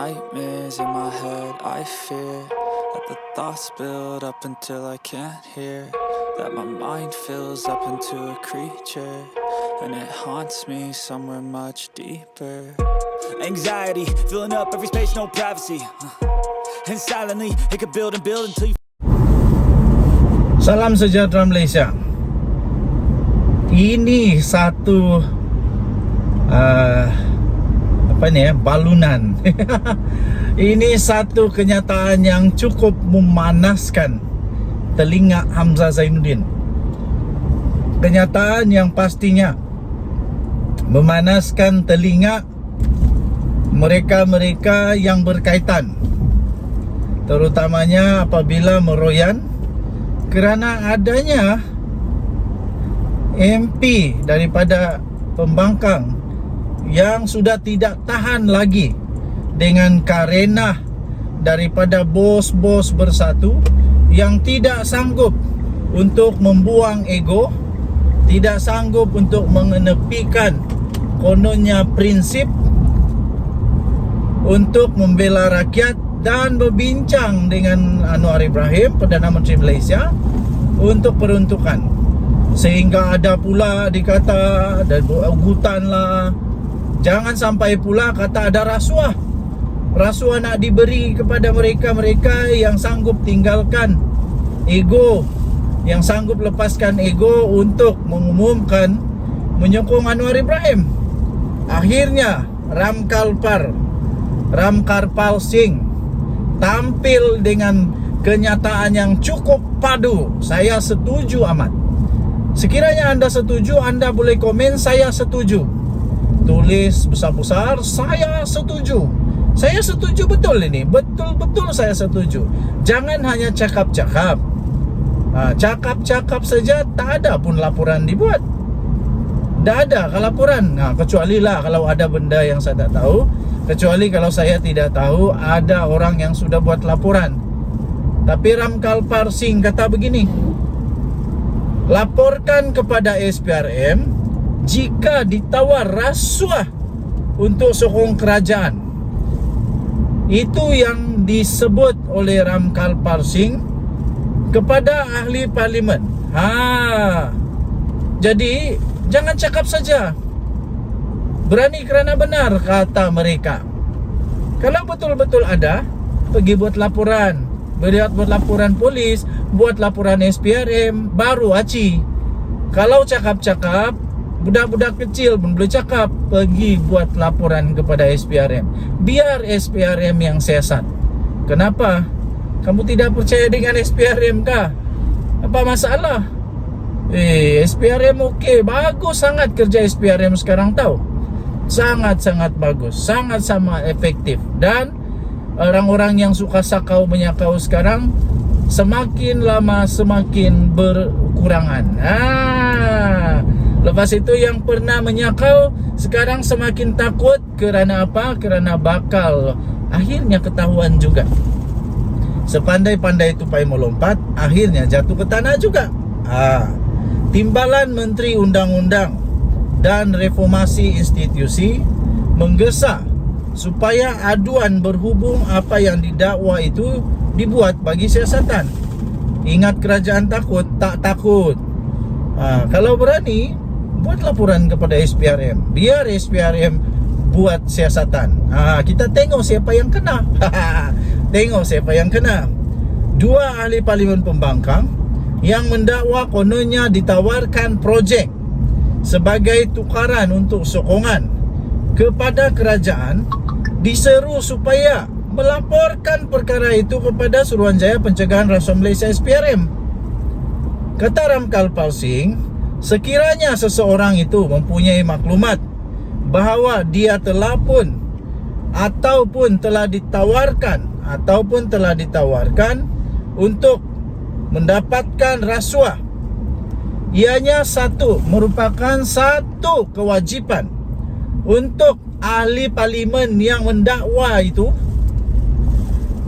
nightmares in my head. I fear that the thoughts build up until I can't hear, that my mind fills up into a creature, and it haunts me somewhere much deeper. Anxiety filling up every space, no privacy, and silently it could build and build until you. Salam sejahtera Malaysia. Ini satu balunan. Ini satu kenyataan yang cukup memanaskan telinga Hamzah Zainuddin. Kenyataan yang pastinya memanaskan telinga mereka-mereka yang berkaitan, terutamanya apabila meroyan kerana adanya MP daripada Pembangkang yang sudah tidak tahan lagi dengan karenah daripada bos-bos bersatu yang tidak sanggup untuk membuang ego, tidak sanggup untuk mengenepikan kononnya prinsip untuk membela rakyat dan berbincang dengan Anwar Ibrahim, Perdana Menteri Malaysia, untuk peruntukan. Sehingga ada pula dikata ada ugutan lah. Jangan sampai pula kata ada rasuah. Rasuah nak diberi kepada mereka-mereka yang sanggup tinggalkan ego, yang sanggup lepaskan ego untuk mengumumkan menyokong Anwar Ibrahim. Akhirnya Ramkarpal Singh tampil dengan kenyataan yang cukup padu. Saya setuju amat. Sekiranya anda setuju, anda boleh komen saya setuju. Tulis besar-besar saya setuju. Saya setuju betul ini. Betul-betul saya setuju. Jangan hanya cakap-cakap. Cakap-cakap saja, tak ada pun laporan dibuat. Tak ada laporan. Kecuali lah kalau ada benda yang saya tak tahu. Kecuali kalau saya tidak tahu ada orang yang sudah buat laporan. Tapi Ramkarpal Singh kata begini: laporkan kepada SPRM jika ditawar rasuah untuk sokong kerajaan. Itu yang disebut oleh Ramkarpal Singh kepada ahli parlimen. Jadi jangan cakap saja. Berani kerana benar, kata mereka. Kalau betul-betul ada, pergi buat laporan. Buat laporan polis, buat laporan SPRM, baru aci. Kalau cakap-cakap, budak-budak kecil pun boleh cakap, pergi buat laporan kepada SPRM. Biar SPRM yang siasat. Kenapa? Kamu tidak percaya dengan SPRM kah? Apa masalah? SPRM okey, bagus sangat kerja SPRM sekarang tahu. Sangat-sangat bagus, sangat-sangat efektif. Dan orang-orang yang suka sakau menyakau sekarang semakin lama semakin berkurangan. Lepas itu yang pernah menyakau sekarang semakin takut. Kerana apa? Kerana bakal akhirnya ketahuan juga. Sepandai-pandai tupai melompat, akhirnya jatuh ke tanah juga. Timbalan Menteri Undang-Undang dan Reformasi Institusi menggesa supaya aduan berhubung apa yang didakwa itu dibuat bagi siasatan. Ingat kerajaan takut, tak takut. Kalau berani, buat laporan kepada SPRM. Biar SPRM buat siasatan. Kita tengok siapa yang kena. Tengok siapa yang kena. Dua ahli parlimen Pembangkang yang mendakwa kononnya ditawarkan projek sebagai tukaran untuk sokongan kepada kerajaan, diseru supaya melaporkan perkara itu kepada Suruhanjaya Pencegahan Rasuah Malaysia SPRM. Kata Ramkarpal Singh, sekiranya seseorang itu mempunyai maklumat bahawa dia telah pun ataupun telah ditawarkan untuk mendapatkan rasuah, ianya merupakan satu kewajipan untuk ahli parlimen yang mendakwa itu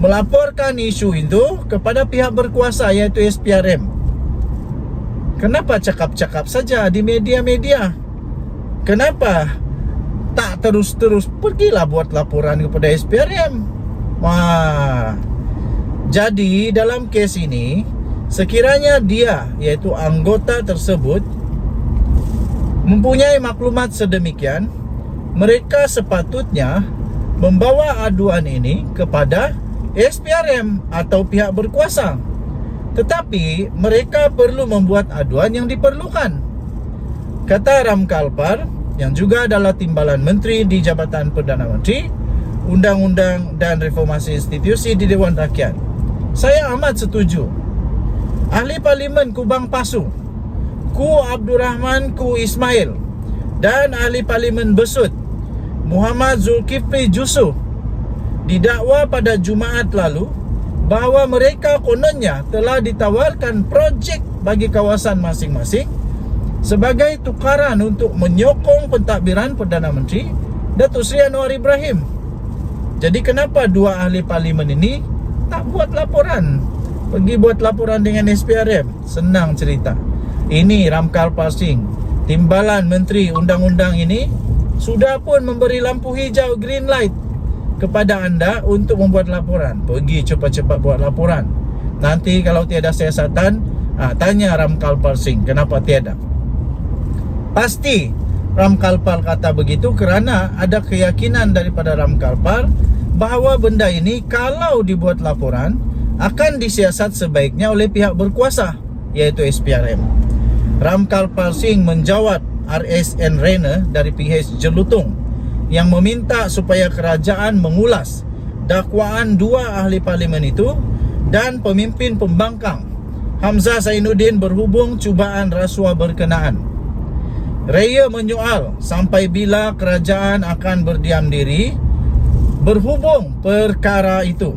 melaporkan isu itu kepada pihak berkuasa, iaitu SPRM. Kenapa cakap-cakap saja di media-media? Kenapa tak terus-terus, pergilah buat laporan kepada SPRM. Wah. Jadi dalam kes ini, sekiranya dia, iaitu anggota tersebut, mempunyai maklumat sedemikian, mereka sepatutnya membawa aduan ini kepada SPRM atau pihak berkuasa. Tetapi mereka perlu membuat aduan yang diperlukan. Kata Ram Kalpar, yang juga adalah timbalan menteri di Jabatan Perdana Menteri, Undang-Undang dan Reformasi Institusi di Dewan Rakyat. Saya amat setuju. Ahli Parlimen Kubang Pasu, Ku Abdul Rahman Ku Ismail, dan Ahli Parlimen Besut Muhammad Zulkifli Jusuf didakwa pada Jumaat lalu bahawa mereka kononnya telah ditawarkan projek bagi kawasan masing-masing sebagai tukaran untuk menyokong pentadbiran Perdana Menteri Datuk Seri Anwar Ibrahim. Jadi kenapa dua ahli parlimen ini tak buat laporan? Pergi buat laporan dengan SPRM. Senang cerita. Ini Ram Kalpar Singh, timbalan Menteri Undang-Undang ini, sudah pun memberi lampu hijau, green light, kepada anda untuk membuat laporan. Pergi cepat-cepat buat laporan. Nanti kalau tiada siasatan, tanya Ram Kalpar Singh kenapa tiada. Pasti Ram Kalpar kata begitu kerana ada keyakinan daripada Ram Kalpar bahawa benda ini kalau dibuat laporan akan disiasat sebaiknya oleh pihak berkuasa, iaitu SPRM. Ram Kalpar Singh menjawab RSN Rena dari PH Jelutung yang meminta supaya kerajaan mengulas dakwaan dua ahli parlimen itu dan pemimpin pembangkang Hamzah Zainuddin berhubung cubaan rasuah berkenaan. Raya menyoal sampai bila kerajaan akan berdiam diri berhubung perkara itu,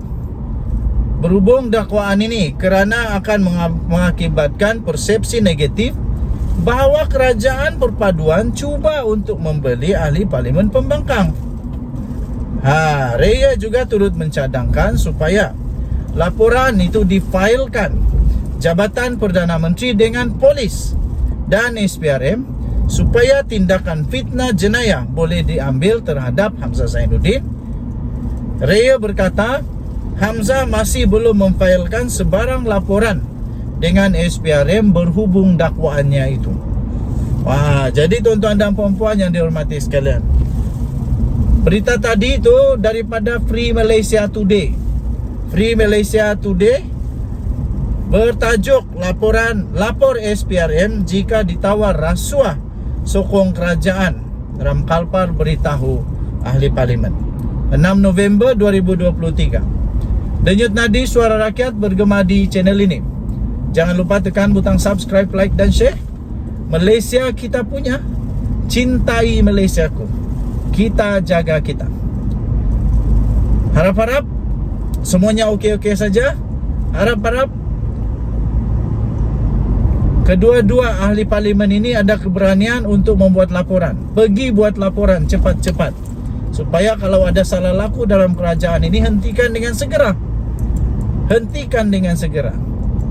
berhubung dakwaan ini, kerana akan mengakibatkan persepsi negatif bahawa kerajaan perpaduan cuba untuk membeli ahli parlimen pembangkang. Raya juga turut mencadangkan supaya laporan itu difailkan Jabatan Perdana Menteri dengan polis dan SPRM supaya tindakan fitnah jenayah boleh diambil terhadap Hamzah Zainuddin. Raya berkata Hamzah masih belum memfailkan sebarang laporan dengan SPRM berhubung dakwaannya itu. Wah, jadi tuan-tuan dan puan-puan yang dihormati sekalian, berita tadi itu daripada Free Malaysia Today. Free Malaysia Today bertajuk lapor SPRM jika ditawar rasuah sokong kerajaan. Ram Kalpar beritahu ahli parlimen. 6 November 2023. Denyut nadi suara rakyat bergema di channel ini. Jangan lupa tekan butang subscribe, like dan share. Malaysia kita punya. Cintai Malaysiaku. Kita jaga kita. Harap-harap semuanya okey-okey saja. Harap-harap kedua-dua ahli parlimen ini ada keberanian untuk membuat laporan. Pergi buat laporan cepat-cepat, supaya kalau ada salah laku dalam kerajaan ini, hentikan dengan segera. Hentikan dengan segera.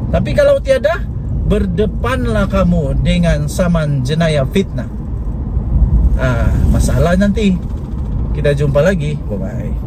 Tapi kalau tiada, berdepanlah kamu dengan saman jenayah fitnah. Masalah nanti. Kita jumpa lagi. Bye-bye.